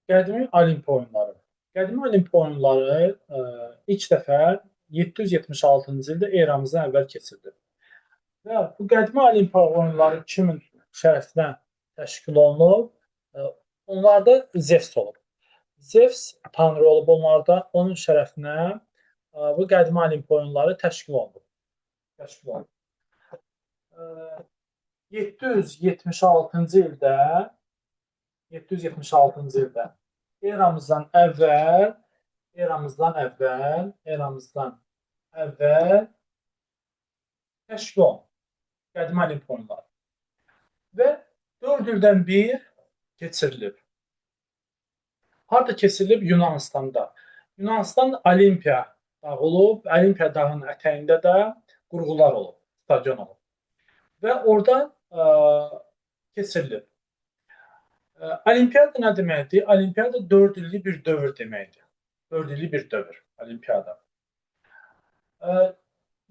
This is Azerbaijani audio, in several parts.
Qədimi Olimpiya oyunları. Qədimi Olimpiya oyunları ilk dəfə 776-cı ildə eramızdan əvvəl keçirildi. Və bu qədimi Olimpiya oyunları kimin şərəfinə təşkil olunub? E, Onlarda Zevs olub. Zevs tanrı olub onlarda, onun şərəfinə bu qədimi Olimpiya oyunları təşkil olunub. Təşkil olunub. E, 776-cı ildə 776-cı ildə eramızdan əvvəl təşkil olunub qədimi Olimpiya oyunları və 4 ildən bir keçirilib. Harda keçirilib? Yunanıstanda. Yunanistan Olimpiya dağı olub, Olimpiya dağının ətəyində də qurğular olub, stadion olub və orada keçirilib. Olimpiyada nə deməkdir? Olimpiyada 4 illik bir dövr deməkdir. 4 illik bir dövr Olimpiyada.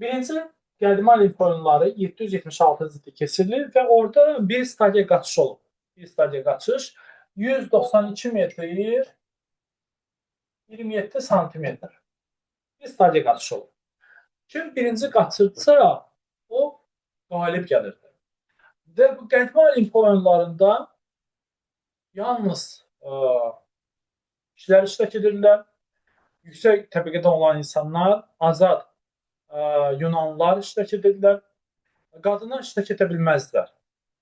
Birinci qədimi Olimpiya oyunları 776-cı ildə keçirilir və orada bir stadiya qaçış olub. Bir stadiya qaçış 192 metr 27 santimetr. Bir stadiya qaçış olub. Kim birinci qaçırsa o qalib gəlirdi. Və bu qədimi Olimpiya oyunlarında yalnız kişilər iştirak edirlər, yüksək təbəqədə olan insanlar, azad Yunanlılar iştirak edirlər. Qadınlar iştirak edə bilməzdilər.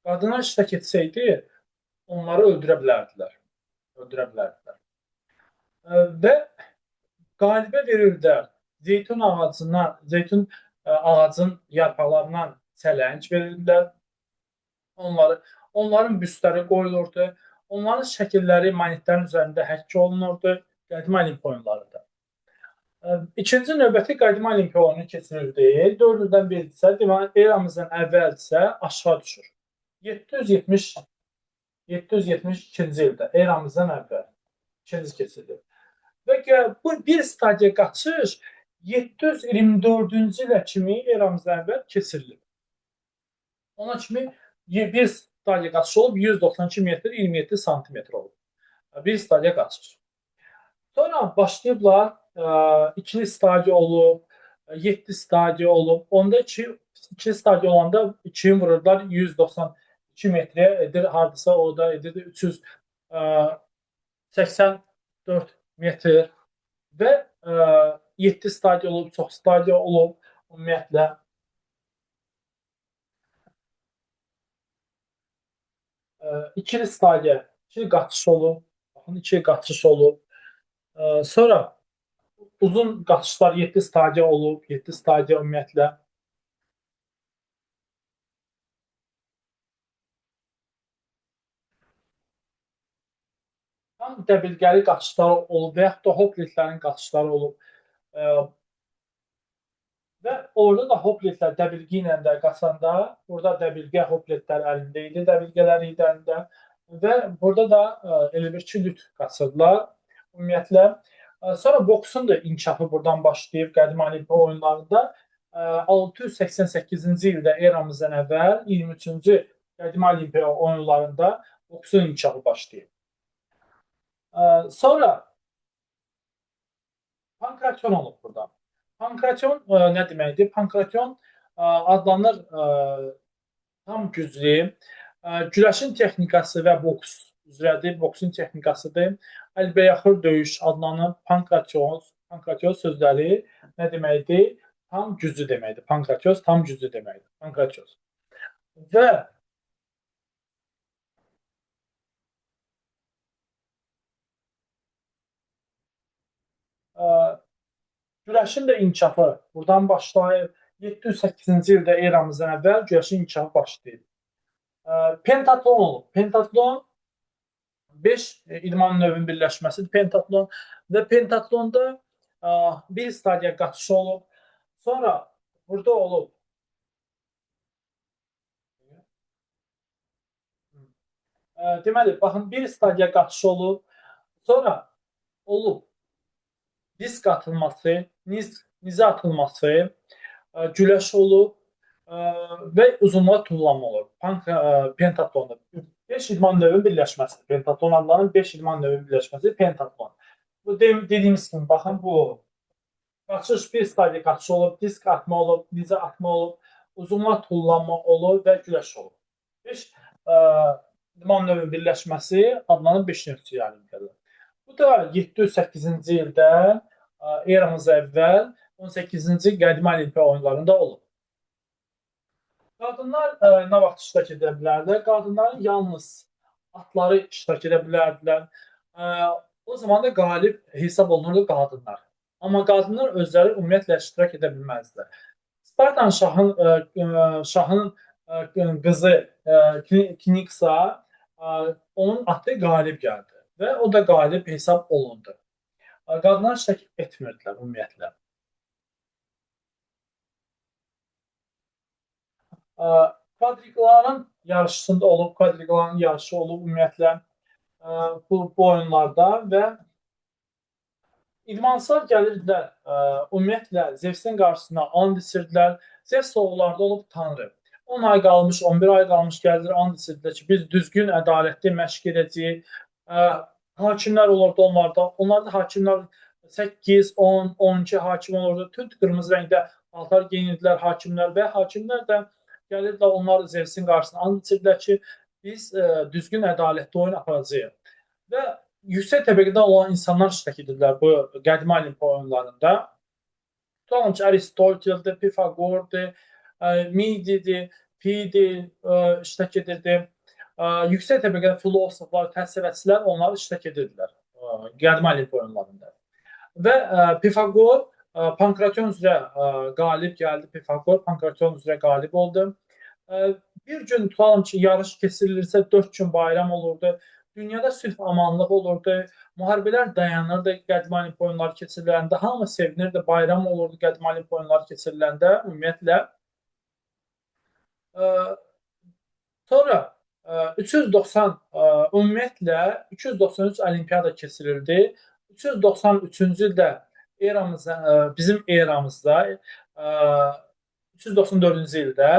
Qadınlar iştirak etsəydi, onları öldürə bilərdilər. Və qalibə verirdilər. Zeytun ağacın yarpaqlarından çələnc verirdilər. Onların büstləri qoyulurdu. Onların şəkilləri monetlərin üzərində həkk olunurdu qədimi Olimpiya oyunlarında. İkinci növbəti qədimi Olimpiya oyunu keçirildi. 4 ildən biridirsə, deməli eramızdan əvvəldirsə aşağı düşür. 772-ci ildə eramızdan əvvəl ikinci keçirildi. Və bu bir stadiya qaçış 724-cü ilə kimi eramızdan əvvəl keçirilib. Ona kimi bir stadiya qaçış olub 192 metr 27 santimetr olub. Bir stadiya qaçış. Sonra başlayıblar ikili stadiya olub, 7 stadiya olub. Onda ikili stadiya olanda 2-yi vururlar 192 metrə edir, hardasa orada edir 384 metr və 7 stadiya olub, çox stadiya olub ümumiyyətlə. İkili stadiya, ikili qaçış olub, baxın ikili qaçış olub. Sonra uzun qaçışlar 7 stadiya olub, 7 stadiya ümumiyyətlə. Tam dəbilqəli qaçışlar olub və yaxud da hopletlərin qaçışları olub. Və orada da hopletlər dəbilqə ilə də qaçanda, burada dəbilqə hopletlər əlində idi, dəbilqələr idi əlində və burada da elə bir ki, lüt qaçırdılar ümumiyyətlə. Sonra boksun da inkişafı buradan başlayıb qədimi Olimpiya oyunlarında 688-ci ildə eramızdan əvvəl 23-cü qədimi Olimpiya oyunlarında boksun inkişafı başlayıb. Sonra pankration olub burada. Pankration nə deməkdir? Pankration adlanır tam güclü güləşin texnikası və boks üzrədir, boksun texnikasıdır. Əlbəyaxır döyüş adlanır. Pankration sözləri nə deməkdir? Tam güclü deməkdir. Pankration tam güclü deməkdir. Pankration. Və güləşin də inkişafı buradan başlayıb. 708-ci ildə eramızdan əvvəl güləşin inkişafı başlayıb. Pentatlon olub. Pentatlon 5 idman növünün birləşməsidir pentatlon və pentatlonda bir stadiya qaçış olub. Sonra burada olub deməli, baxın bir stadiya qaçış olub. Sonra olub disk atılması, nizə atılması, güləş olub və uzunluğa tullanma olur. Pentatlonda 5 5 idman növün birləşməsi. Pentatlon adlanan 5 idman növün birləşməsi pentatlon. Bu dediyimiz kimi, baxın, bu qaçış bir stadiya qaçış olub, disk atma olub, nizə atma olub, uzunlar tullanma olub və güləş olub. 5 idman növün birləşməsi adlanan 5 növçü olimpiadadır. Bu da 708-ci ildə eramız əvvəl 18-ci qədimi olimpiya oyunlarında olub. Qadınlar nə vaxt iştirak edə bilərlər? Qadınların yalnız atları iştirak edə bilərdilər. O zaman da qalib hesab olunurdu qadınlar. Amma qadınlar özləri ümumiyyətlə iştirak edə bilməzdilər. Spartan şahın qızı Kiniksa, onun atı qalib gəldi və o da qalib hesab olundu. Qadınlar iştirak etmirdilər ümumiyyətlə. Kvadriqların yarışında olub, kvadriqların yarışı olub ümumiyyətlə bu oyunlarda və idmançılar gəlirdilər, ümumiyyətlə Zevsin qarşısına and içirdilər. Zevs oğullarda olub tanrı. 10 ay qalmış, 11 ay qalmış gəlirdilər, and içirdilər ki, biz düzgün, ədalətli məşq edəcəyik. Hakimlər olurdu onlarda. Onlarda hakimlər 8, 10, 12 hakim olurdu. Tünd qırmızı rəngdə paltar geyinirdilər hakimlər və hakimlər də gəlirdilər, onlar Zevsin qarşısına and içirdilər ki, biz düzgün, ədalətli oyun aparacağıq. Və yüksək təbəqədə olan insanlar iştirak edirlər bu qədimi olimpiya oyunlarında. Tutalım ki, Aristoteldir, Pifagordur, Mididir, Fidir iştirak edirdi. Yüksək təbəqədə filosoflar, fəlsəfəçilər onları iştirak edirdilər qədimi olimpiya oyunlarında. Və Pifagor Pankration üzrə qalib gəldi. Pifagor Pankration üzrə qalib oldu. Bir gün tutalım ki, yarış keçirilirsə 4 gün bayram olurdu. Dünyada sülh amanlıq olurdu. Müharibələr dayanırdı qədimi olimpiya oyunları keçiriləndə. Hamı sevinirdi, bayram olurdu qədimi olimpiya oyunları keçiriləndə ümumiyyətlə. Sonra 390 ümumiyyətlə 293 olimpiada keçirildi. 393-cü ildə bizim eramızda 394-cü ildə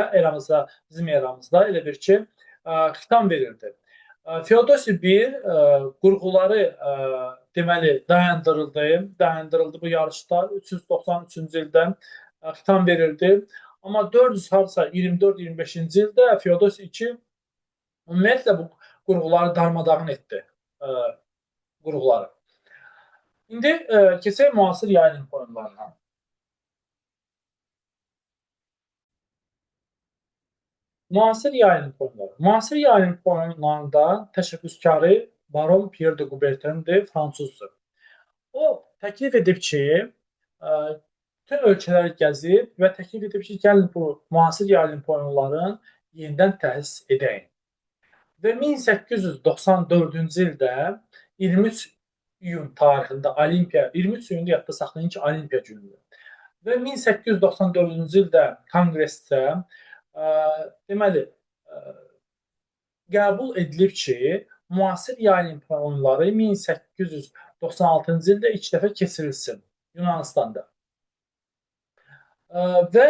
bizim eramızda elə bir ki, xitam verildi. Feodosi I qurğuları deməli dayandırıldı bu yarışda 393-cü ildə xitam verildi. Amma 24-25-ci ildə Feodosi II ümumiyyətlə bu qurğuları darmadağın etdi. Qurğuları. İndi keçək müasir yay olimpiya oyunlarına. Müasir yay olimpiya oyunları. Müasir yay olimpiya oyunlarında təşəbbüskarı Baron Pierre de Coubertindir, fransızdır. O təklif edib ki, bütün ölkələri gəzib və təklif edib ki, gəlin bu müasir yay olimpiya oyunlarını yenidən təsis edəyin. Və 1894-cü ildə 23 iyun tarixində Olimpiya, 23 iyunda yadda saxlayın ki, Olimpiya günüdür. Və 1894-cü ildə konqresdə deməli qəbul edilib ki, müasir yay olimpiya oyunları 1896-cı ildə ilk dəfə keçirilsin Yunanistanda. Və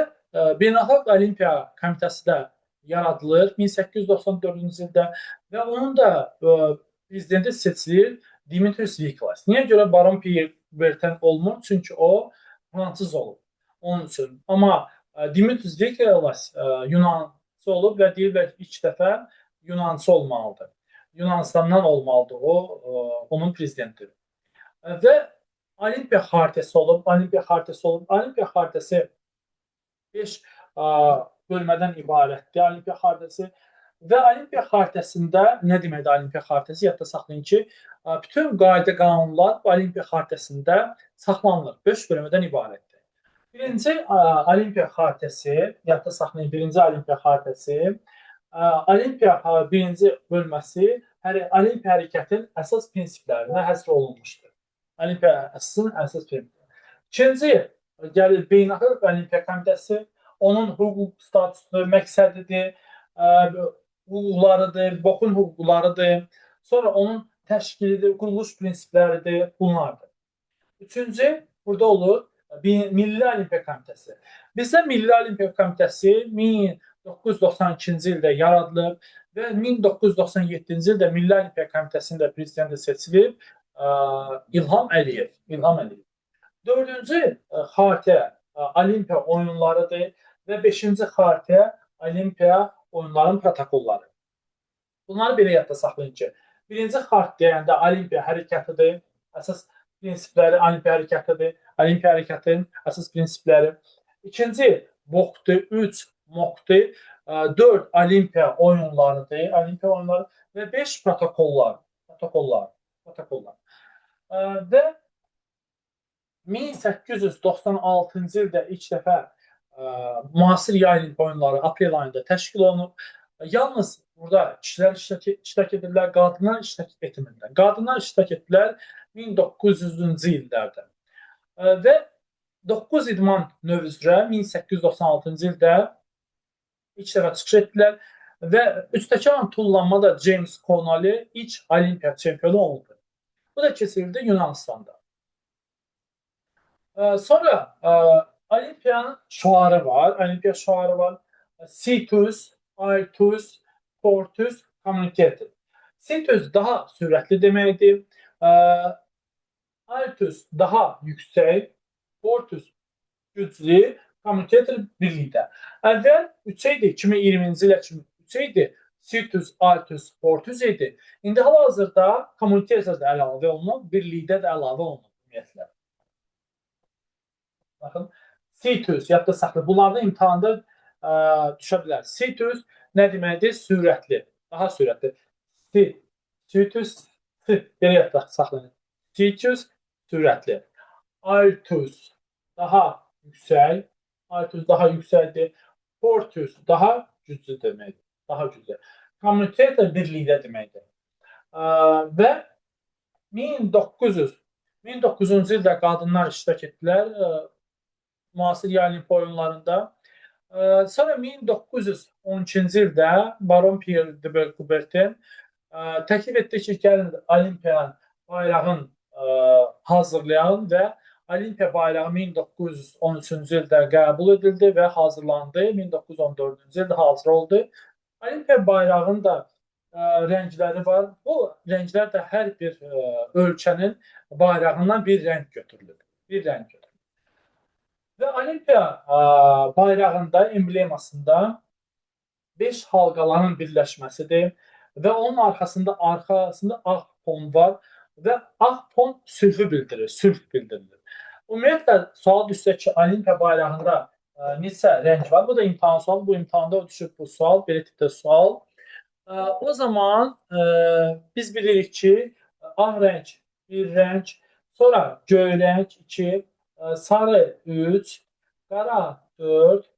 Beynəlxalq Olimpiya Komitəsi də yaradılır 1894-cü ildə və onun da prezidenti seçilir Dimitris Viklas. Niyə görə Baron Pierre Coubertin olmur? Çünki o fransız olub. Onun üçün. Amma Dimitris Viklas Yunançı olub və deyirlər ki, ilk dəfə Yunançı olmalıdır. Yunanistandan olmalıdır o, onun prezidentidir. Və Olimpiya xaritəsi olub. Olimpiya xaritəsi 5 bölmədən ibarətdir. Olimpiya xaritəsi və Olimpiya xaritəsində nə deməkdir Olimpiya xaritəsi? Yadda saxlayın ki, bütün qayda qanunlar Olimpiya xaritəsində saxlanılır. 5 bölmədən ibarətdir. Birinci Olimpiya xaritəsi, yadda saxlayın, birinci Olimpiya xaritəsi, Olimpiya birinci bölməsi Olimpiya hərəkətin əsas prinsiplərinə həsr olunmuşdur. Olimpiya əsas prinsipləri. İkinci gəlir Beynəlxalq Olimpiya Komitəsi, onun hüquq statusu, məqsədidir, hüquqlarıdır, bokun hüquqlarıdır. Sonra onun təşkilidir, quruluş prinsipləridir, bunlardır. Üçüncü, burada olur Milli Olimpiya Komitəsi. Bizdə Milli Olimpiya Komitəsi 1992-ci ildə yaradılıb və 1997-ci ildə Milli Olimpiya Komitəsinin də prezidenti seçilib İlham Əliyev. İlham Əliyev. Dördüncü xaritə Olimpiya oyunlarıdır və beşinci xaritə Olimpiya oyunlarının protokolları. Bunları belə yadda saxlayın ki, birinci xart deyəndə Olimpiya hərəkətidir, əsas prinsipləri Olimpiya hərəkətidir, Olimpiya hərəkətinin əsas prinsipləri. İkinci MOK-dur, 3 MOK-dur, 4 Olimpiya oyunlarıdır, Olimpiya oyunları və 5 protokollar. Və 1896-cı ildə ilk dəfə müasir yay olimpiya oyunları aprel ayında təşkil olunub. Yalnız burada kişilər iştirak edirlər, qadınlar iştirak etmirlər. Qadınlar iştirak etdilər 1900-cü illərdə. Və 9 idman növü üzrə 1896-cı ildə ilk dəfə çıxış etdilər və üstəkan tullanmada James Connolly ilk olimpiya çempionu oldu. Bu da keçirildi Yunanistanda. Sonra Olimpiyanın şüarı var. Olimpiya şüarı var. Situs, Altus, Fortus, Communicated. Situs daha sürətli deməkdir. Altus daha yüksək. Fortus güclü. Communicated birlikdə. Əvvəl 3 idi. 2020-ci ilə 3 idi. Situs, Altus, Fortus idi. İndi hal-hazırda Communicated də əlavə olunub, birlikdə də əlavə olunub ümumiyyətlə. Baxın, Situs, yadda saxlayın. Bunlarda imtahanda düşə bilər. Situs nə deməkdir? Sürətli, daha sürətli. Situs, belə yadda saxlayın. Situs, sürətli. Altus, daha yüksək. Altus daha yüksəkdir. Fortus, daha güclü deməkdir. Daha güclü. Communicator birlikdə deməkdir. Və 1900-cü ildə qadınlar iştirak etdilər müasir yay olimpiya oyunlarında. Sonra 1912-ci ildə Baron Pierre de Coubertin təklif etdi ki, gəlin olimpiyanın bayrağını hazırlayan və olimpiya bayrağı 1913-cü ildə qəbul edildi və hazırlandı. 1914-cü ildə hazır oldu. Olimpiya bayrağının da rəngləri var. Bu rənglər də hər bir ölkənin bayrağından bir rəng götürülür. Və Olimpiya bayrağında, emblemasında 5 halqaların birləşməsidir və onun arxasında ağ fon var və ağ fon sülhü bildirir, sülh bildirilir. Ümumiyyətlə, sual düşsə ki, Olimpiya bayrağında neçə rəng var? Bu da imtahan sualı. Bu imtahanda düşüb bu sual, belə tipdə sual. O zaman biz bilirik ki, ağ rəng bir rəng, sonra göy rəng 2, sarı 3, qara 4,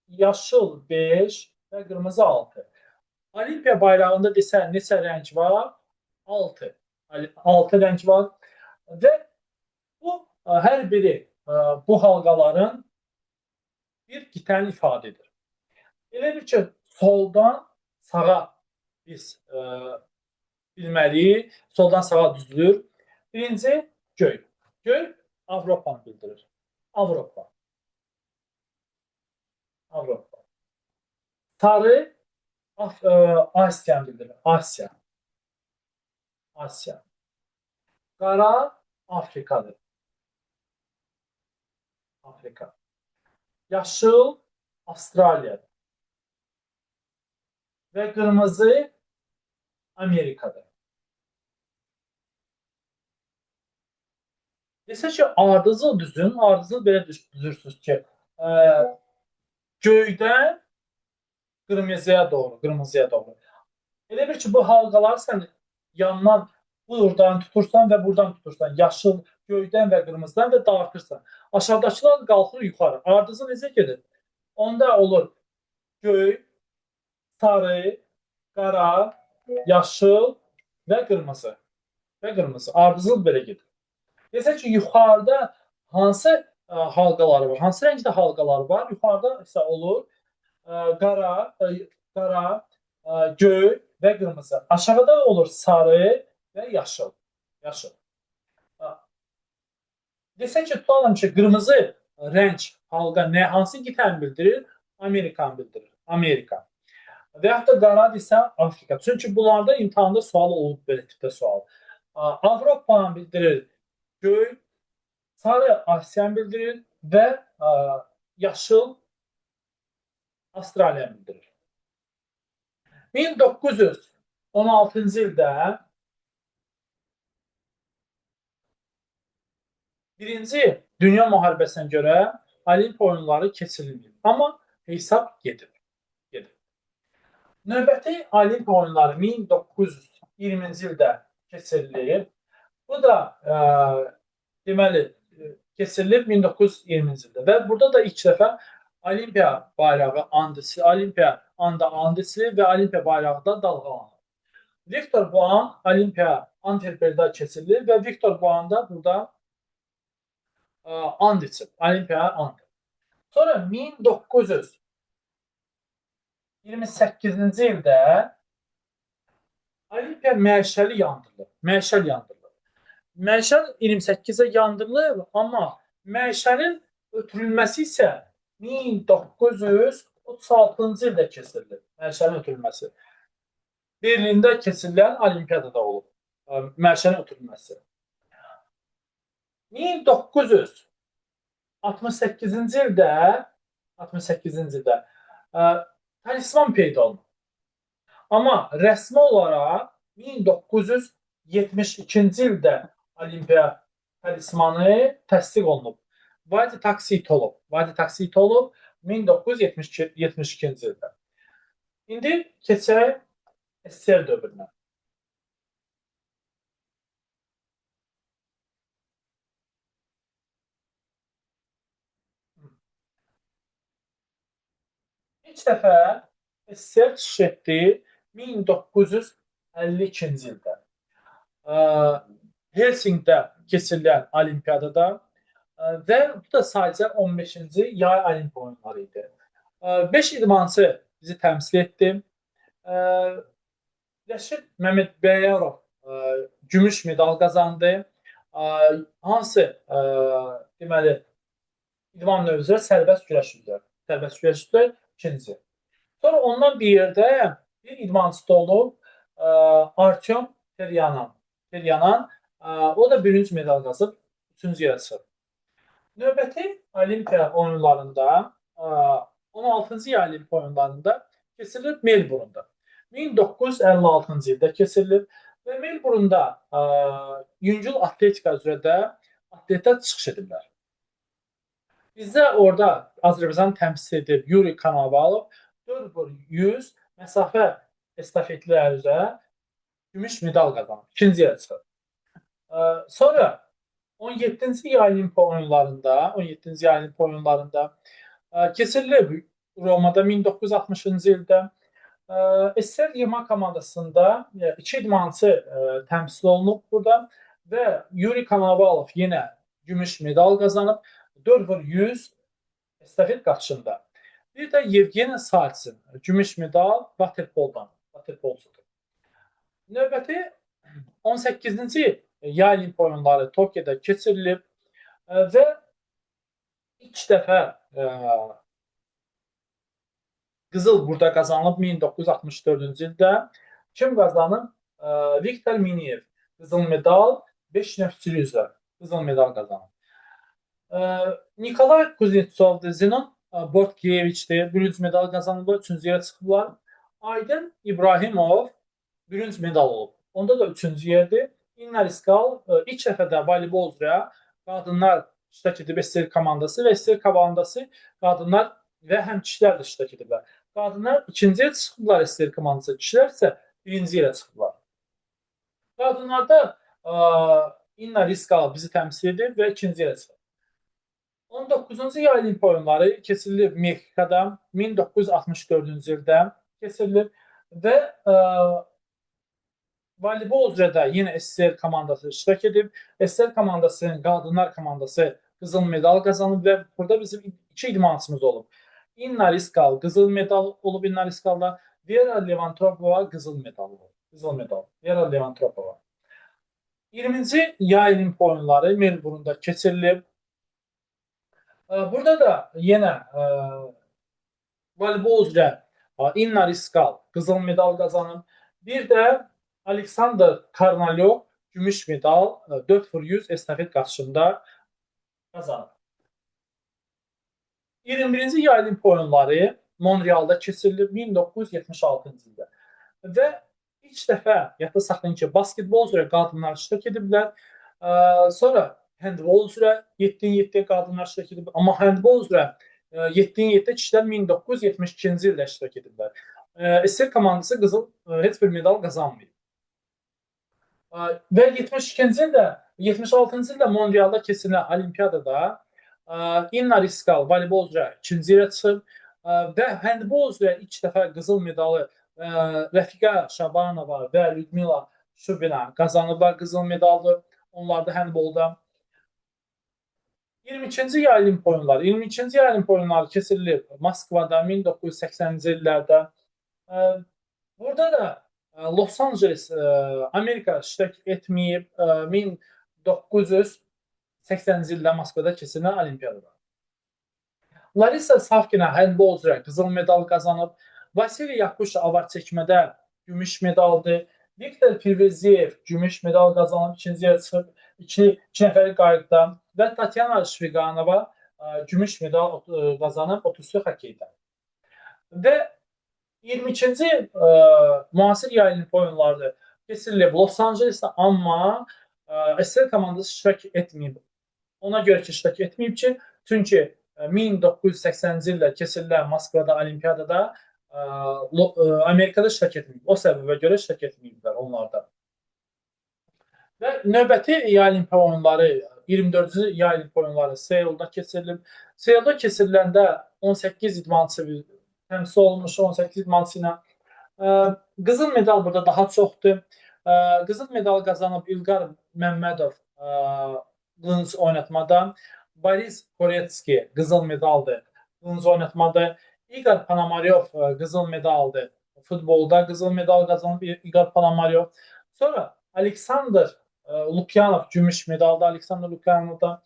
yaşıl 5 və qırmızı 6. Olimpiya bayrağında desən neçə rəng var? 6. 6 rəng var və bu hər biri bu halqaların bir qitəni ifadə edir. Elə bir ki, soldan sağa biz bilməliyik, soldan sağa düzülür. Birinci göy. Göy Avropanı bildirir. Avropa. Sarı Asiyanı bildirir. Asiya. Qara Afrikadır. Afrika. Yaşıl Avustraliyadır. Və qırmızı Amerikadır. Desək ki, ardıcıl düzün, ardıcıl belə düzürsünüz ki, göydən qırmızıya doğru. Elə bir ki, bu halqalar sən yandan buradan tutursan və buradan tutursan, yaşıl, göydən və qırmızıdan və dartırsan. Aşağıdakılar qalxır yuxarı. Ardıcıl necə gedir? Onda olur göy, sarı, qara, yaşıl və qırmızı. Ardıcıl belə gedir. Desək ki, yuxarıda hansı halqalar var? Hansı rəngdə halqalar var? Yuxarıda isə olur qara, göy və qırmızı. Aşağıda olur sarı və yaşıl. Desək ki, tutalım ki, qırmızı rəng halqa hansı qitəni bildirir? Amerikan bildirir. Amerika. Və yaxud da qanad isə Afrika. Çünki bunlarda imtahanda sual olub belə tipdə sual. Avropanı bildirir göy, sarı Asiyanı bildirir və yaşıl Avstraliyanı bildirir. 1916-cı ildə Birinci Dünya müharibəsinə görə Olimpiya oyunları keçirilmir. Amma hesab gedir. Növbəti Olimpiya oyunları 1920-ci ildə keçirilir. Bu da deməli keçirilir 1920-ci ildə və burada da ilk dəfə Olimpiya bayrağı andisi, Olimpiya andisi və Olimpiya bayrağı da dalğalanır. Viktor Buan Olimpiya Antwerpdə keçirilir və Viktor Buan da burada and içir. Olimpiya and. Sonra 1928-ci ildə Olimpiya məşəli yandırılır. Məşəl 28-ə yandırılır, amma məşəlin ötürülməsi isə 1936-cı ildə keçirilir. Məşəlin ötürülməsi. Berlində keçirilən Olimpiyadada olub. Məşəlin ötürülməsi. 1968-ci ildə talisman peyda olunur. Amma rəsmi olaraq 1972-ci ildə Olimpiya talismanı təsdiq olunub. Vadi Taksitolov 1972-ci ildə. İndi keçək SSR dövrünə. İlk dəfə SSR çıxış etdi 1952-ci ildə. Helsinkdə keçirilən Olimpiyadada və bu da sadəcə 15-ci yay Olimpiya oyunları idi. 5 idmançı bizi təmsil etdi. Rəşid Məmmədbəyarov gümüş medal qazandı. Hansı deməli idman növü üzrə sərbəst güləş üzrə ikinci. Sonra ondan bir yerdə bir idmançı da olub Artyom Teryanan. O da birinci medal qazanıb, üçüncü yerə çıxıb. Növbəti Olimpiya oyunlarında 16-cı yay Olimpiya oyunlarında keçirilib Melburunda. 1956-cı ildə keçirilib və Melburunda yüngül atletika üzrə də atletlər çıxış ediblər. Bizdə orada Azərbaycan təmsil edib Yuri Konovalov 4x100 məsafə estafetlər üzrə gümüş medal qazanıb, ikinci yerə çıxıb. Sonra 17-ci yay Olimpiya oyunlarında keçirilib Romada 1960-cı ildə. SSR yığma komandasında 2 idmançı təmsil olunub burada və Yuri Konovalov yenə gümüş medal qazanıb 4x100 estafet qaçışında. Bir də Yevgeniy Saltsin gümüş medal vaterpolçudur. Növbəti 18-ci yay Olimpiya oyunları Tokyoda keçirilib və ilk dəfə qızıl burada qazanılıb 1964-cü ildə. Kim qazanıb? Viktor Miniyev qızıl medal 5 nəfçilik üzrə qızıl medal qazanıb. Nikolay Kuznetsov, Zenon Bortkevichdir, bürünc medal qazanıblar, üçüncü yerə çıxıblar. Aydın İbrahimov bürünc medal olub. Onda da üçüncü yerdir. İnna Riskal ilk dəfədə voleybol üzrə qadınlar iştirak edib SSR komandası və SSR komandası qadınlar və həm kişilər də iştirak ediblər. Qadınlar ikinci yerə çıxıblar SSR komandası, kişilər isə birinci yerə çıxıblar. Qadınlarda İnna Riskal bizi təmsil edib və ikinci yerə çıxıb. 19-cu yay Olimpiya oyunları keçirilib Mexikada 1964-cü ildə keçirilib və voleybol üzrə də yenə SSR komandası iştirak edib. SSR komandasının qadınlar komandası qızıl medal qazanıb və burada bizim 2 idmançımız olub. İnna Riskal qızıl medal olub İnna Riskalda, Vera Levantropova qızıl medal olub. Qızıl medal. Vera Levantropova. 20-ci yay Olimpiya oyunları Melburunda keçirilib. Burada da yenə Voleybol üzrə Inna Riskal qızıl medal qazanıb. Bir də Aleksandr Karnalyov gümüş medal 4x100 estafet qaçışında qazanıb. 21-ci Yay Olimpiya oyunları Monrealda keçirilib 1976-cı ildə. Və ilk dəfə yadda saxlayın ki, basketbol üzrə qadınlar iştirak ediblər. Sonra handbol üzrə 7-7 qadınlar iştirak ediblər. Amma handbol üzrə 7-7 kişilər 1972-ci ildə iştirak ediblər. SSR komandası qızıl heç bir medal qazanmayıb. Və 72-ci ildə, 76-cı ildə Monrealda keçirilən olimpiyadada Inna Riskal voleybol üzrə ikinci yerə çıxıb və handbol üzrə ilk dəfə qızıl medalı Rəfiqə Şabanova və Lyudmila Şubina qazanıblar qızıl medaldır. Onlar da handbolda. 22-ci Yay Olimpiya oyunları. 22-ci Yay Olimpiya oyunları keçirilib Moskvada 1980-ci illərdə. Burada da Los Angeles, Amerika iştirak etməyib 1980-ci ildə Moskvada keçirilən olimpiyadada. Larisa Savkina handbol üzrə qızıl medal qazanıb. Vasiliy Yakuşa avar çəkmədə gümüş medaldır. Viktor Pirveziyev gümüş medal qazanıb, ikinci yerə çıxıb, iki nəfəri qayıqda və Tatyana Şviqanova gümüş medal qazanıb 33 hokeydə. Və 22-ci müasir Yay Olimpiya oyunları keçirilib Los Angelesdə, amma SSR komandası iştirak etməyib. Ona görə ki, iştirak etməyib ki, çünki 1980-ci ildə keçirilən Moskvada olimpiyadada Amerikada iştirak etməyib. O səbəbə görə iştirak etməyiblər onlarda. Və növbəti Yay Olimpiya oyunları, 24-cü Yay Olimpiya oyunları Seulda keçirilib. Seulda keçiriləndə 18 idmançı təmsil olunmuş, 18 idmançı ilə. Qızıl medal burada daha çoxdur. Qızıl medal qazanıb İlqar Məmmədov qılınc oynatmada, Boris Koretski qızıl medaldır qılınc oynatmada, İqor Ponomaryov qızıl medaldır futbolda, qızıl medal qazanıb İqor Ponomaryov. Sonra Aleksandr Lukyanov gümüş medalda, Aleksandr Lukyanovda.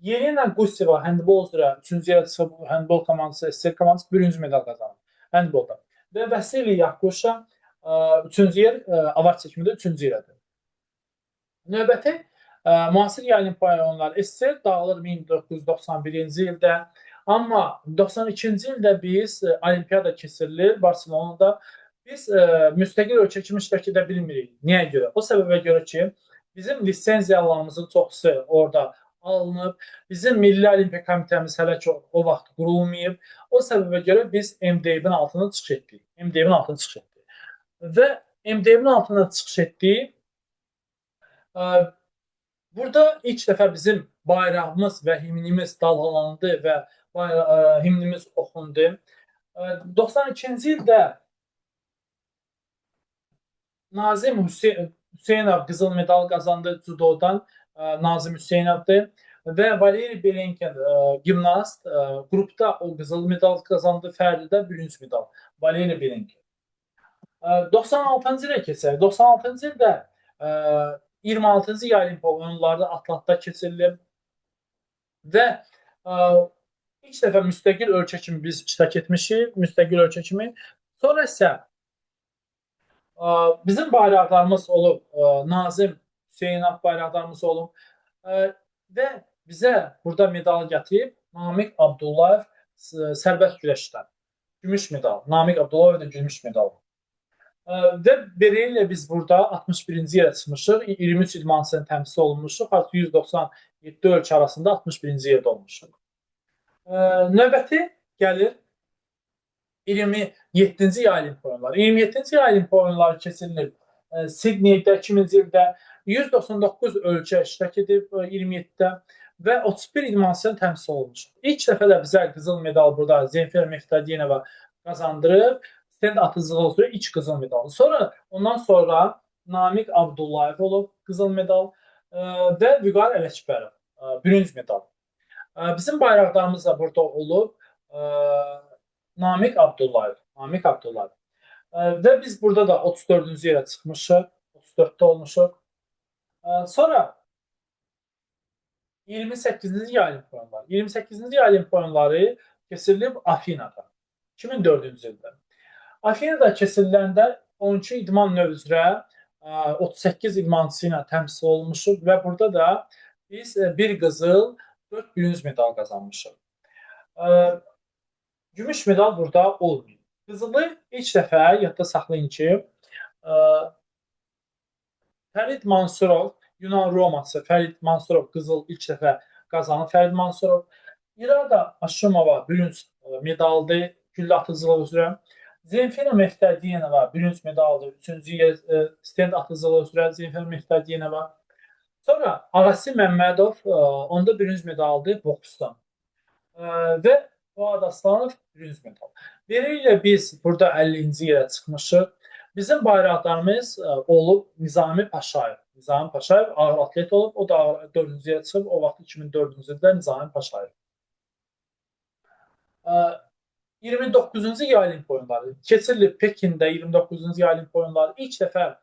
Yelena Guseva handbol üzrə 3-cü yerə çıxıb, handbol komandası, SSR komandası 1-ci medal qazanıb handbolda. Və Vasiliy Yakuşa 3-cü yer, avar çəkmədə 3-cü yerədir. Növbəti müasir Yay Olimpiya oyunları SSR dağılır 1991-ci ildə. Amma 92-ci ildə biz olimpiyada keçirilir Barselonada. Biz müstəqil ölkə kimi iştirak edə bilmirik. Niyə görə? O səbəbə görə ki, bizim lisenziyalarımızın çoxusu orada alınıb. Bizim Milli Olimpiya Komitəmiz hələ ki o vaxt qurulmayıb. O səbəbə görə biz MDB-in altına çıxış etdik. MDB-in altına çıxış etdik. Və MDB-in altına çıxış etdik. Burada ilk dəfə bizim bayrağımız və himnimiz dalğalandı və himnimiz oxundu. 92-ci ildə Nazim Hüseynov qızıl medal qazandı judodan, Nazim Hüseynovdur və Valeri Belenkin gimnast qrupda o qızıl medal qazandı, fərdidə bürünc medal. Valeri Belenkin. 96-cı ilə keçək. 96-cı ildə 26-cı Yay Olimpiya oyunları Atlantada keçirilib və ilk dəfə müstəqil ölkə kimi biz iştirak etmişik, müstəqil ölkə kimi. Sonra isə bizim bayraqlarımız olub, Nazim Hüseynov bayraqlarımız olub və bizə burada medal gətirib Namiq Abdullayev sərbəst güləşdən. Gümüş medal. Namiq Abdullayev də gümüş medal. Və beləliklə biz burada 61-ci yerə çıxmışıq. 23 idmançının təmsil olunmuşuq. 197 ölkə arasında 61-ci yerdə olmuşuq. Növbəti gəlir 27-ci Yay Olimpiya oyunları. 27-ci Yay Olimpiya oyunları keçirilir Sidneydə 2000-ci ildə. 199 ölkə iştirak edib 27-də və 31 idmançının təmsil olunmuşuq. İlk dəfə də bizə qızıl medal burada Zemfira Meftadinova qazandırıb. Stend atıcılığı üzrə 2 qızıl medal. Sonra ondan sonra Namiq Abdullayev olub qızıl medal və Vüqar Ələkbərov bürünc medal. Bizim bayraqlarımız da burada olub. Namiq Abdullayev. Və biz burada da 34-cü yerə çıxmışıq. 34-də olmuşuq. Sonra 28-ci Yay Olimpiya oyunları. 28-ci Yay Olimpiya oyunları keçirilib Afinada. 2004-cü ildə. Afinada keçiriləndə 12 idman növü üzrə 38 idmançısı ilə təmsil olunmuşuq və burada da biz bir qızıl, 4 bürünc medal qazanmışıq. Gümüş medal burada olmuyor. Qızılı ilk dəfə yadda saxlayın ki, Fərid Mansurov, Yunan Roması Fərid Mansurov qızıl ilk dəfə qazanıb. Fərid Mansurov, İrada Aşımova bürünc medaldır güllə atıcılığı üzrə. Zemfira Meftədiyeva bürünc medaldır. 3-cü yer stend atıcılığı üzrə Zemfira Meftədiyeva. Sonra Ağasi Məmmədov onda bürünc medaldır boksdan. Və Fuad Aslanov bürünc medal. Beləliklə biz burada 50-ci yerə çıxmışıq. Bizim bayraqlarımız olub Nizami Paşayev. Nizami Paşayev ağır atlet olub. O da 4-cü yerə çıxıb. O vaxt 2004-cü ildə Nizami Paşayev. 29-cu yay olimpiya oyunları keçirilib Pekində 29-cu yay olimpiya oyunları ilk dəfə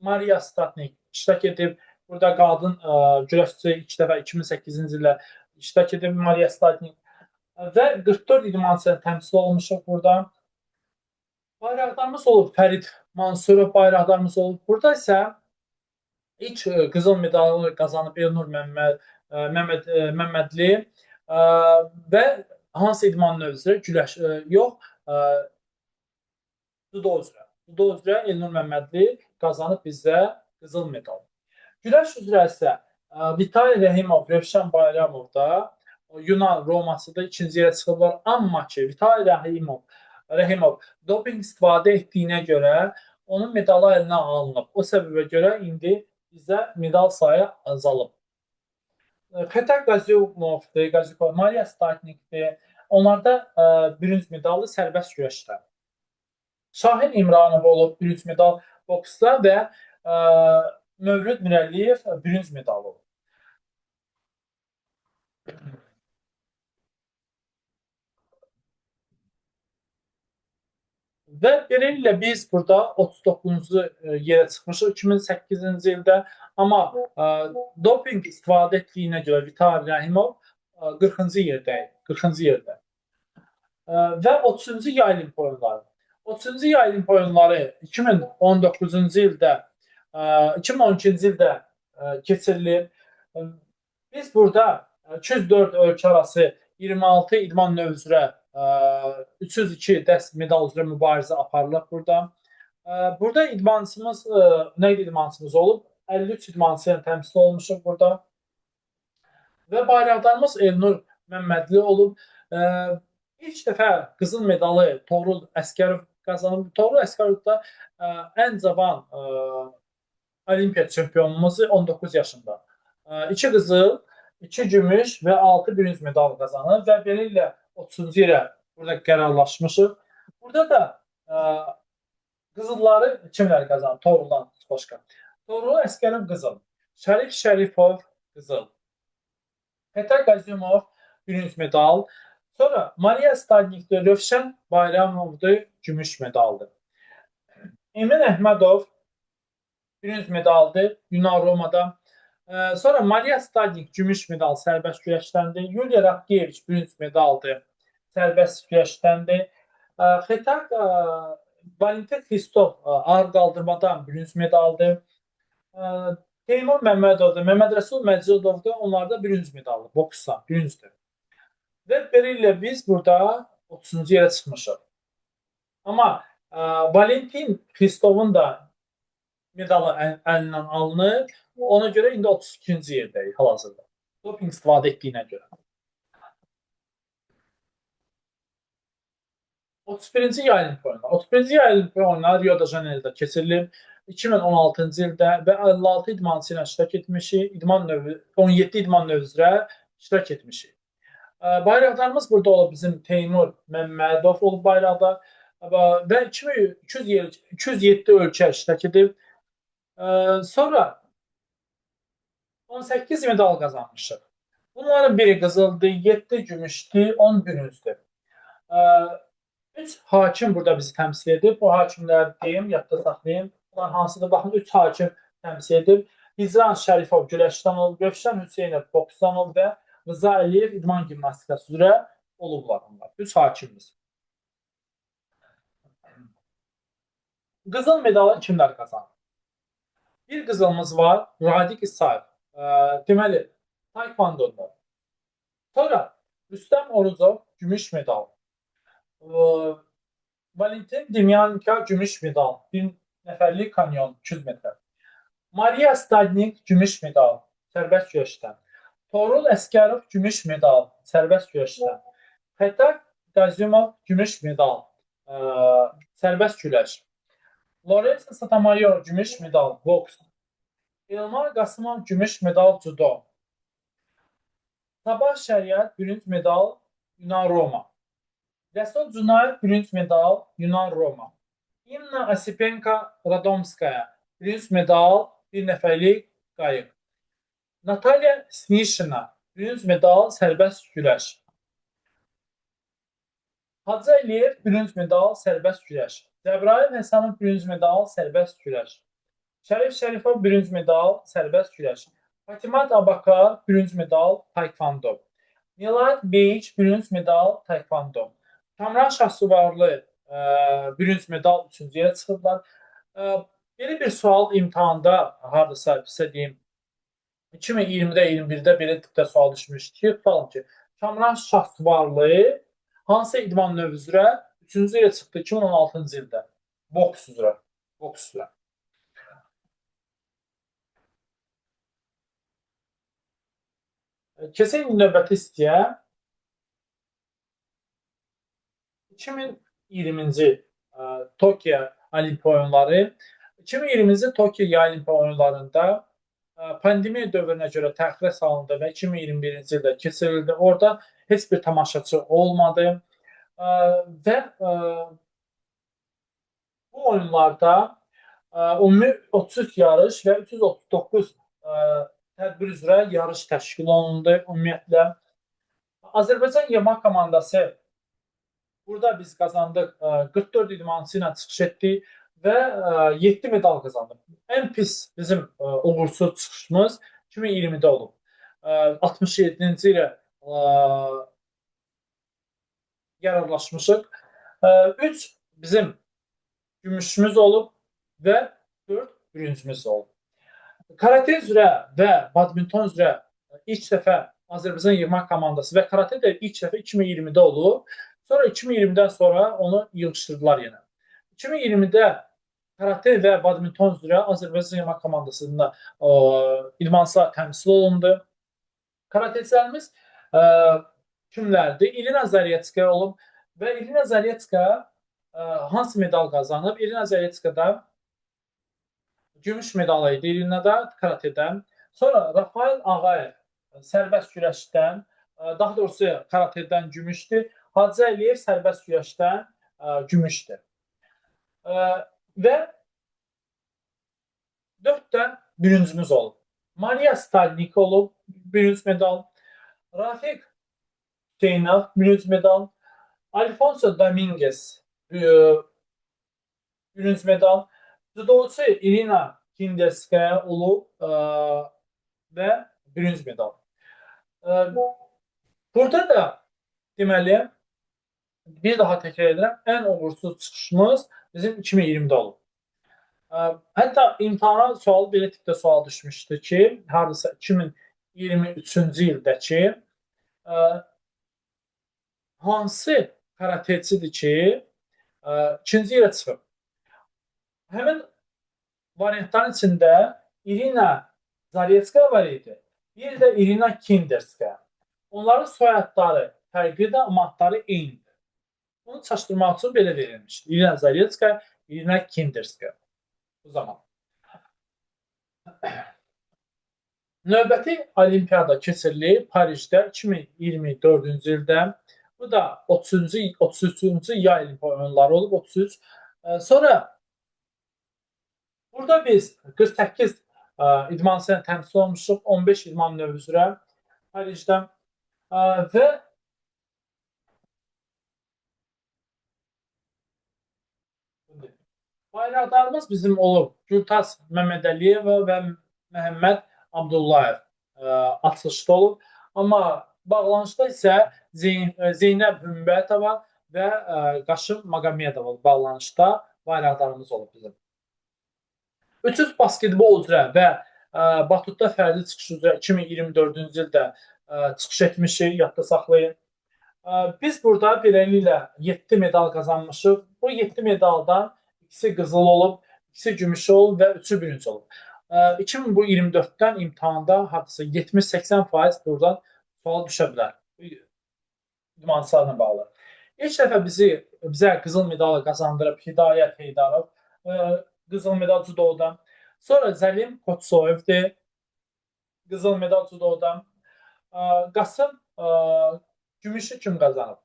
Mariya Statnik iştirak edib. Burada qadın güləşçi ilk dəfə 2008-ci ildə iştirak edib Mariya Statnik və 44 idmançı təmsil olmuşuq burada. Bayraqlarımız olub Fərid Mansurov bayraqlarımız olub. Burada isə ilk qızıl medalı qazanıb Elnur Məmmədli və hansı idman növü üzrə? Güləş yox, judo üzrə. Judo üzrə Elnur Məmmədli qazanıb bizə qızıl medal. Güləş üzrə isə Vitaliy Rəhimov, Rövşən Bayramov da Yunan Romasıda 2-ci yerə çıxıblar. Amma ki, Vitaliy Rəhimov doping istifadə etdiyinə görə onun medalı əlinə alınıb. O səbəbə görə indi bizə medal sayı azalıb. Xətər Qazyukov, Mariya Statnikdir. Onlarda bürünc medalı sərbəst güləşdə. Şahin İmranov olub bürünc medal boksda və Mövlüd Mirəliyev bürünc medal olub. Və beləliklə biz burada 39-cu yerə çıxmışıq 2008-ci ildə. Amma doping istifadə etdiyinə görə Vitaliy Rəhimov 40-cı yerdəyik. 40-cı yerdə. Və 30-cu yay olimpiya oyunları. 30-cu yay olimpiya oyunları 2019-cu ildə 2012-ci ildə keçirilir. Biz burada 204 ölkə arası 26 idman növü üzrə 302 dəst medal üzrə mübarizə aparılıb burada. Burada idmançımız, nə idmançımız olub? 53 idmançı ilə təmsil olmuşuq burada. Və bayraqdarımız Elnur Məmmədli olub. İlk dəfə qızıl medalı Toğrul Əsgərov qazanıb. Toğrul Əsgərov da ən cavan olimpiya çempionumuz 19 yaşında. 2 qızıl, 2 gümüş və 6 bürünc medal qazanıb və beləliklə 30-cu yerə burada qərarlaşmışıq. Burada da qızılları kimlər qazanıb? Toğruldan başqa. Toğrul Əsgərov qızıl, Şərif Şərifov qızıl, Xətər Qazyumov bürünc medal, sonra Mariya Stadnikdir, Rövşən Bayramovdur gümüş medaldır. Emin Əhmədov bürünc medaldır Yunan Romada. Sonra Mariya Stadnik gümüş medal sərbəst güləşdəndir. Yuliya Rakkiyeviç bürünc medaldır sərbəst güləşdəndir. Xətər Valentin Xistov ağır qaldırmadan bürünc medaldır. Teymur Məmmədovdur, Məmməd Rəsul Məcidovdur, onlar da bürünc medaldır, boksdan bürüncdür. Və beləliklə biz burada 30-cu yerə çıxmışıq. Amma Valentin Xistovun da medalı əlindən alınır. Ona görə indi 32-ci yerdəyik hal-hazırda. Doping istifadə etdiyinə görə. 31-ci yay olimpiya oyunları. 31-ci yay olimpiya oyunları Rio de Janeiro'da keçirilib. 2016-cı ildə və 56 idmançı ilə iştirak etmişik. 17 idman növü üzrə iştirak etmişik. Bayraqlarımız burada olub bizim Teymur Məmmədov olub bayraqda və 207 ölkə iştirak edib. Sonra 18 medal qazanmışıq. Bunların biri qızıldır, 7 gümüşdür, 10 bürüncdür. 3 hakim burada bizi təmsil edib. Bu hakimlər deyim, yadda saxlayın. Bunlar hansıdır? Baxın, 3 hakim təmsil edib. Hicran Şərifov güləşdən olub, Rövşən Hüseynov boksdan olub və Rıza Əliyev idman gimnastikası üzrə olublar onlar. 3 hakimimiz. Qızıl medalı kimlər qazanıb? Bir qızılımız var, Radik İsayev. Deməli, Taekwondo'da. Sonra Rüstəm Oruzov gümüş medal. Ee, Valentin Demyanenko gümüş medal. Bir nəfərlik kanyon 200 metrə. Maria Stadnik gümüş medal sərbəst güləşdən. Torul Əsgərov gümüş medal sərbəst güləşdən. Xətak Qazimov gümüş medal sərbəst güləş. Lorenzo Sotomayor gümüş medal boks. Elmar Qasımov gümüş medal judo. Sabah Şəriət bürünc medal Yunan-Roma. Rəsul Cunayev bürünc medal Yunan-Roma. İnna Asipenko Radomskaya bürünc medal bir nəfərlik qayıq. Natalya Snişina bürünc medal sərbəst güləş. Hacı Əliyev bürünc medal sərbəst güləş. Cəbrayil Həsənov bürünc medal sərbəst güləş. Şərif Şərifov bürünc medal sərbəst güləş. Fatimat Abakar bürünc medal taekwondo. Milad Beyic bürünc medal taekwondo. Kamran Şahsuvarlı bürünc medal 3-cü yerə çıxıblar. Belə bir sual imtahanda hardasa sizə deyim 2020-də, 21-də belə tipdə sual düşmüşdü ki, tutalım ki, Kamran Şahsuvarlı hansı idman növü üzrə 3-cü yerə çıxdı 2016-cı ildə? Boks üzrə. Boks üzrə. Keçək növbəti istəyəm. 2020-ci Tokyo Olimpiya oyunları. 2020-ci Tokyo Olimpiya oyunlarında pandemiya dövrünə görə təxirə salındı və 2021-ci ildə keçirildi. Orada heç bir tamaşaçı olmadı və bu oyunlarda ümumi 33 yarış və 339 tədbir üzrə yarış təşkil olundu ümumiyyətlə. Azərbaycan Yamaq komandası burada biz qazandıq, 44 idmançı ilə çıxış etdik və 7 medal qazandıq. Ən pis bizim uğursuz çıxışımız 2020-də olub. 67-ci ilə yararlaşmışıq. 3 bizim gümüşümüz olub və 4 bürüncümüz olub. Karate üzrə və badminton üzrə ilk dəfə Azərbaycan yığma komandası və karate də ilk dəfə 2020-də olub. Sonra 2020-dən sonra onu yığışdırdılar yenə. 2020-də karate və badminton üzrə Azərbaycan yığma komandasında idmançılar təmsil olundu. Karatecilərimiz kimlərdir? İrina Zaretskaya olub və İrina Zaretskaya hansı medal qazanıb? İrina Zaretskada gümüş medal idi İrinada karatedən. Sonra Rafael Ağayev sərbəst güləşdən, daha doğrusu karatedən gümüşdür. Hacı Əliyev sərbəst güləşdən gümüşdür. Və 4 də bürüncümüz olub. Maria Stadnik olub, bürünc medal. Rafiq Hüseynov, bürünc medal. Alfonso Dominguez, bürünc medal. Judoçu Irina Kinderskaya olub və bürünc medal. Burada da deməli, bir daha təkrar edirəm, ən uğursuz çıxışımız bizim 2020-də olub. Hətta imtahana sual, belə tipdə sual düşmüşdü ki, hardasa 2023-cü ildəki hansı karatecidir ki, ikinci yerə çıxıb. Həmin variantların içində Irina Zaretskaya var idi. Bir də Irina Kinderskaya. Onların soyadları fərqlidir, amma adları eynidir. Bunu çaşdırmaq üçün belə verilmişdir. Irina Zaretskaya, Irina Kinderskaya. Bu zaman. Növbəti olimpiyada keçirilib Parisdə 2024-cü ildə. Bu da 33-cü yay olimpiya oyunları olub, 33. Sonra burada biz 48 idmançı ilə təmsil olmuşuq, 15 idman növü üzrə Parisdə və bayraqlarımız bizim olub Gültaz Məmmədəliyeva və Məhəmməd Abdullayev açılışda olub. Amma bağlanışda isə Zeynəb Hümbətova və Qaşım Maqamedova bağlanışda bayraqlarımız olub bizim. 300 basketbol üzrə və batutda fərdi çıxış üzrə 2024-cü ildə çıxış etmişik, yadda saxlayın. Biz burada beləliklə 7 medal qazanmışıq. Bu 7 medaldan ikisi qızıl olub, ikisi gümüş olub və 3-ü bürünc olub. 2024-dən imtahanda hardasa 70-80% buradan sual düşə bilər. İdmançılarla bağlı. İlk dəfə bizə qızıl medal qazandırıb Hidayət Heydarov, qızıl medal judodan. Sonra Zəlim Koçsoyevdir, qızıl medal judodan. Qasım gümüşü kim qazanıb?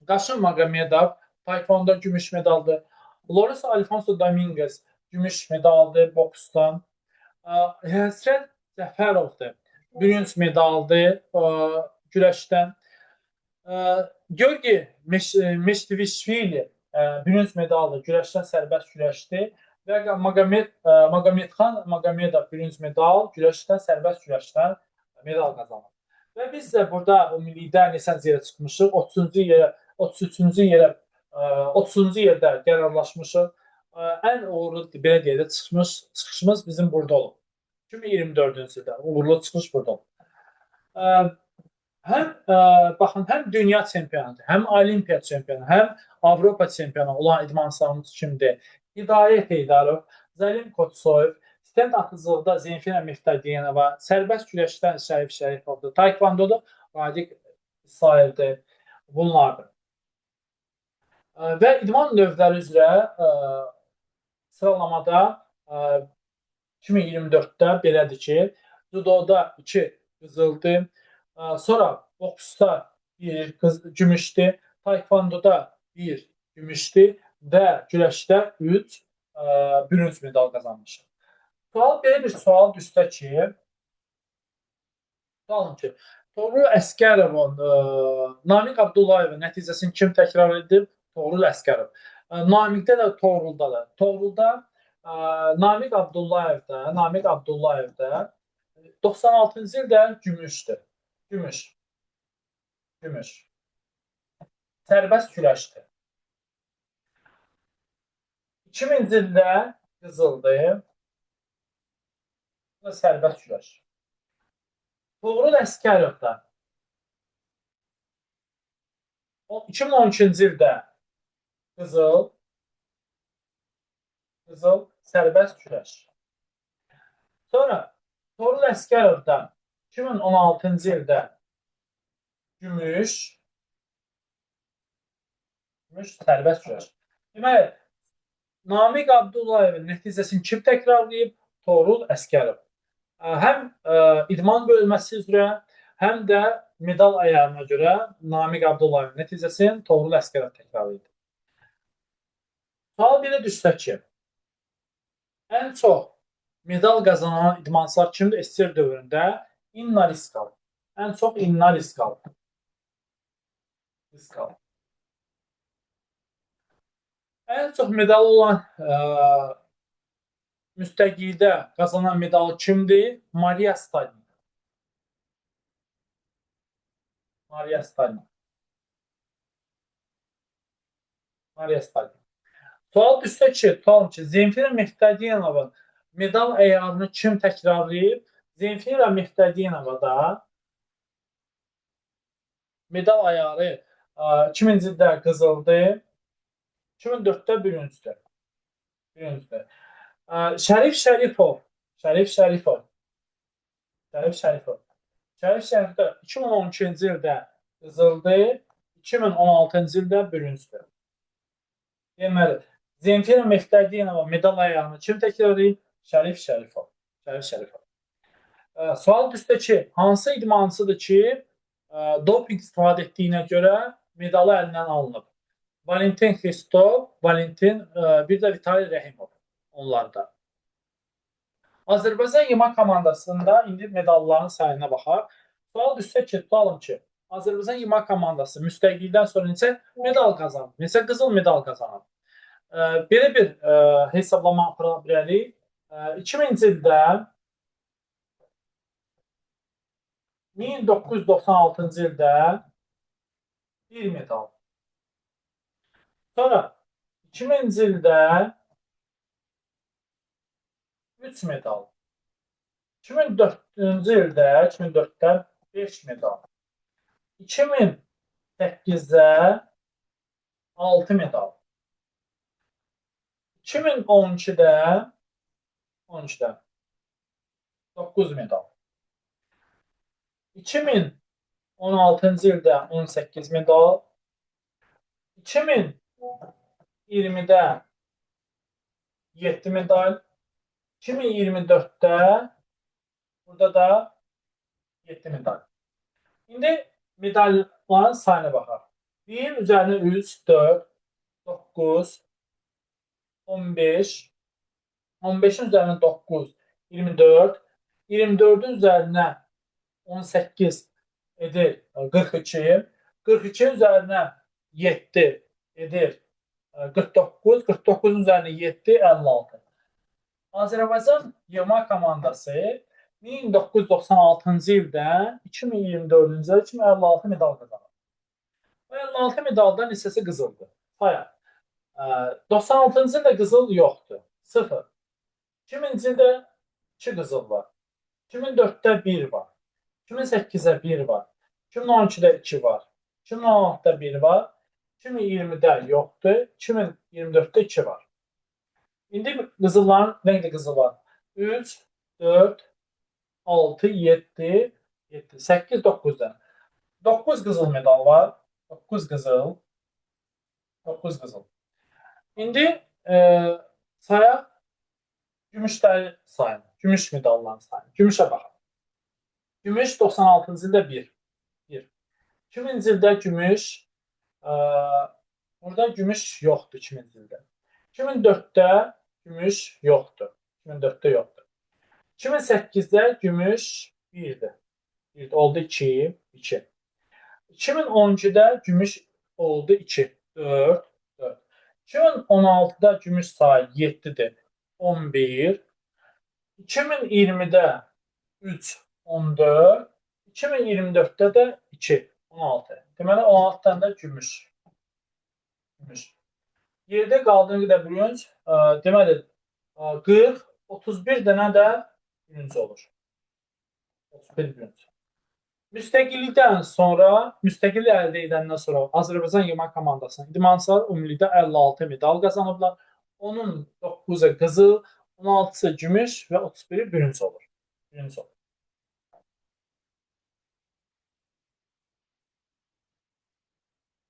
Qasım Magomedov taekwondo gümüş medaldır. Loris Alfonso Dominguez gümüş medaldır boksdan. Həsrət Cəfərovdur. Bürünc medaldır güləşdən. Georgi Meştivişvili bürünc medaldır. Güləşdən sərbəst güləşdir. Və Magomedxan Magomedov bürünc medal, güləşdən sərbəst güləşdən medal qazanıb. Və biz də burada ümumilikdə neçənci yerə çıxmışıq? 30-cu yerə, 33-cü yerə, 30-cu yerdə qərarlaşmışıq. Ən uğurlu belə deyək də çıxışımız bizim burada olub. 2024-cü ildə uğurlu çıxış burada olub. Baxın, həm dünya çempionatı, həm olimpiya çempionu, həm Avropa çempionu olan idmançılarımız kimdir? Hidayət Heydarov, Zəlim Koçsoyev, stent atıcılıqda Zemfira Miftadiyenova, sərbəst güləşdən Şərif Şərifovdur, taekvondoda Radiq İsraildir, bunlardır. Və idman növləri üzrə sıralamada 2024-də belədir ki, judoda 2 qızıldır, sonra boksda 1 gümüşdür, taekvondoda 1 gümüşdür və güləşdə 3 bürünc medal qazanmışıq. Belə bir sual düşsə ki, Toğrul Əsgərovun Namiq Abdullayevin nəticəsini kim təkrar edib? Toğrul Əsgərov. Namiqdə də, Toğrulda da. Toğrulda Namiq Abdullayev də 96-cı ildə gümüşdür. Gümüş. Sərbəst güləşdir. 2000-ci ildə qızıldır. Bu da sərbəst güləş. Toğrul Əsgərov da 2012-ci ildə qızıl, sərbəst güləş. Sonra Toğrul Əsgərov da 2016-cı ildə gümüş, sərbəst güləş. Deməli, Namiq Abdullayevin nəticəsini kim təkrarlayıb? Toğrul Əsgərov. Həm idman bölməsi üzrə, həm də medal ayarına görə Namiq Abdullayevin nəticəsini Toğrul Əsgərov təkrarlayıb. Sual belə düşsə ki, ən çox medal qazanan idmançılar kimdir SSR dövründə? İnna Rıskal. Ən çox İnna Rıskal. Ən çox medal olan müstəqildə qazanan medal kimdir? Mariya Stalin. Sual düşsə ki, Zemfira Miftadiyenovun medal əyarını kim təkrarlayıb? Zemfira Miftadiyenova da medal ayarı 2000-ci ildə qızıldır, 2004-də bürüncdür. Şərif Şərifov da 2012-ci ildə qızıldır, 2016-cı ildə bürüncdür. Deməli, Zemfira Miftadiyenova medal ayarını kim təkrarlayıb? Şərif Şərifov. Sual düşsə ki, hansı idmançıdır ki, doping istifadə etdiyinə görə medalı əlindən alınıb? Valentin Xristov, bir də Vitali Rəhimov onlarda. Azərbaycan yığma komandasında indi medalların sayına baxaq. Sual düşsə ki, tutalım ki, Azərbaycan yığma komandası müstəqillikdən sonra neçə medal qazanıb? Neçə qızıl medal qazanıb? Belə bir hesablama apara bilərik. 2000-ci ildə 1996-cı ildə 1 medal. Sonra 2000-ci ildə 3 medal. 2004-cü ildə 2004-də 5 medal. 2008-də 6 medal. 2012-də 9 medal. 2016-cı ildə 18 medal. 2020-də 7 medal. 2024-də burada da 7 medal. İndi medalların sayına baxaq. 1 üzərinə 3, 4, 9, 15, 15-in üzərinə 9, 24, 24-ün üzərinə 18 edir 42, 42-nin üzərinə 7 edir 49, 49-un üzərinə 7, 56. Azərbaycan yığma komandası 1996-cı ildən 2024-cü ilə 256 medal qazanır. Bu 56 medaldan hissəsi qızıldır. Hayır. 96-cı ildə qızıl yoxdur. 0. 2000-ci ildə 2 qızıl var. 2004-də 1 var. 2008-də 1 var. 2012-də 2 var. 2016-da 1 var. 2020-də yoxdur. 2024-də 2 var. İndi qızılların nə qızıl var? 3, 4, 6, 7, 8, 9 dənə. 9 qızıl medal var. 9 qızıl. 9 qızıl. İndi sayaq gümüşləri sayın. Gümüş medalların sayın. Gümüşə baxaq. Gümüş 96-cı ildə 1. 2000-ci ildə gümüş burada gümüş yoxdur 2000-ci ildə. 2004-də gümüş yoxdur. 2004-də yoxdur. 2008-də gümüş 1-dir. Oldu 2, 2. 2012-də gümüş oldu 2, 4, 4. 2016-da gümüş sayı 7-dir, 11. 2020-də 3, 14. 2024-də də 2, 16. Deməli 16 dənə də gümüş. Yerdə qaldığı qədər bürünc, deməli 40, 31 dənə də bürünc olur. 31 bürünc. Müstəqillikdən sonra, müstəqillik əldə edəndən sonra Azərbaycan yığma komandasının idmançılar ümumilikdə 56 medal qazanıblar. Onun 9-u qızıl, 16-sı gümüş və 31-i bürünc olur.